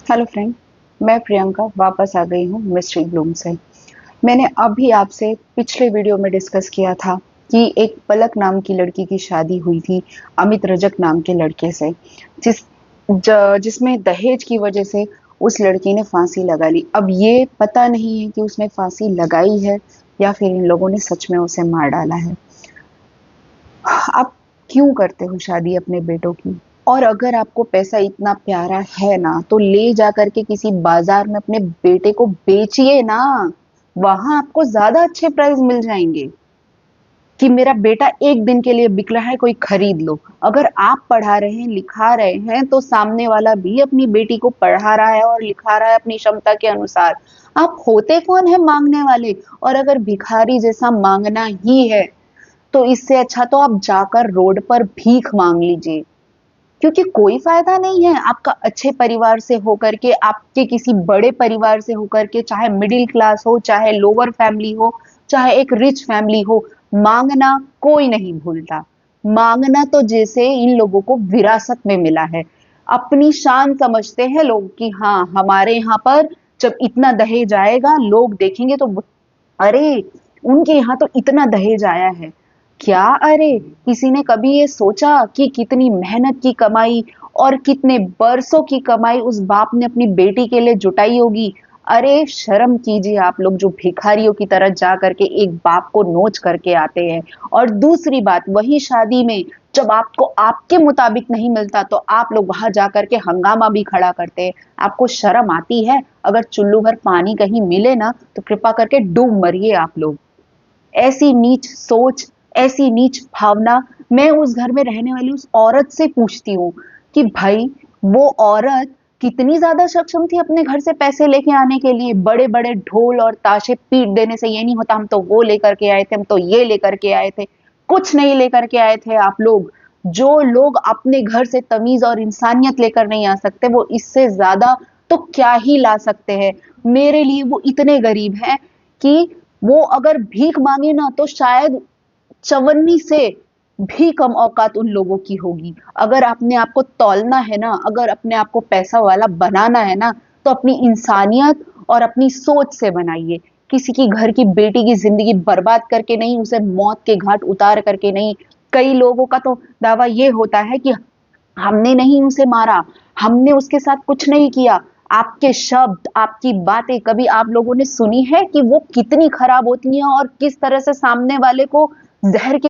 Hello friend, मैं प्रियंका वापस आ गई हूँ मिस्ट्री ब्लूम से। मैंने अभी आपसे पिछले वीडियो में डिस्कस किया था कि एक पलक नाम की लड़की की शादी हुई थी अमित रजक नाम के लड़के से, जिसमें दहेज की वजह से उस लड़की ने फांसी लगा ली। अब ये पता नहीं है कि उसने फांसी लगाई है या फिर इन लोगों ने सच में उसे मार डाला है। आप क्यों करते हो शादी अपने बेटों की? और अगर आपको पैसा इतना प्यारा है ना, तो ले जा करके किसी बाजार में अपने बेटे को बेचिए ना। वहां आपको ज्यादा अच्छे प्राइस मिल जाएंगे कि मेरा बेटा एक दिन के लिए बिक रहा है, कोई खरीद लो। अगर आप पढ़ा रहे हैं, लिखा रहे हैं, तो सामने वाला भी अपनी बेटी को पढ़ा रहा है और लिखा रहा है अपनी क्षमता के अनुसार। आप होते कौन है मांगने वाले? और अगर भिखारी जैसा मांगना ही है, तो इससे अच्छा तो आप जाकर रोड पर भीख मांग लीजिए। क्योंकि कोई फायदा नहीं है आपका अच्छे परिवार से होकर के, आपके किसी बड़े परिवार से होकर के, चाहे मिडिल क्लास हो, चाहे लोअर फैमिली हो, चाहे एक रिच फैमिली हो। मांगना कोई नहीं भूलता। मांगना तो जैसे इन लोगों को विरासत में मिला है। अपनी शान समझते हैं लोग कि हाँ, हमारे यहाँ पर जब इतना दहेज आएगा, लोग देखेंगे तो अरे, उनके यहाँ तो इतना दहेज आया है। क्या? अरे, किसी ने कभी ये सोचा कि कितनी मेहनत की कमाई और कितने बरसों की कमाई उस बाप ने अपनी बेटी के लिए जुटाई होगी? अरे, शर्म कीजिए आप लोग जो भिखारियों की तरह जा करके एक बाप को नोच करके आते हैं। और दूसरी बात, वही शादी में जब आपको आपके मुताबिक नहीं मिलता, तो आप लोग वहां जा करके हंगामा भी खड़ा करते हैं। आपको शर्म आती है? अगर चुल्लू भर पानी कहीं मिले ना, तो कृपा करके डूब मरिए आप लोग। ऐसी नीच सोच, ऐसी नीच भावना। मैं उस घर में रहने वाली उस औरत से पूछती हूँ कि भाई, वो औरत कितनी ज्यादा सक्षम थी अपने घर से पैसे लेके आने के लिए। बड़े बड़े ढोल और ताशे पीट देने से ये नहीं होता, हम तो वो लेकर के आए थे, हम तो ये लेकर के आए थे। कुछ नहीं लेकर के आए थे आप लोग। जो लोग अपने घर से तमीज और इंसानियत लेकर नहीं आ सकते, वो इससे ज्यादा तो क्या ही ला सकते हैं। मेरे लिए वो इतने गरीब हैं कि वो अगर भीख मांगे ना, तो शायद चवन्नी से भी कम औकात उन लोगों की होगी। अगर अपने आप को तौलना है ना, अगर अपने आप को पैसा वाला बनाना है ना, तो अपनी इंसानियत और अपनी सोच से बनाइए। किसी की घर की बेटी की जिंदगी बर्बाद करके नहीं, उसे मौत के घाट उतार करके नहीं। कई लोगों का तो दावा ये होता है कि हमने नहीं उसे मारा, हमने उसके साथ कुछ नहीं किया। आपके शब्द, आपकी बातें कभी आप लोगों ने सुनी है कि वो कितनी खराब होती हैं और किस तरह से सामने वाले को जहर के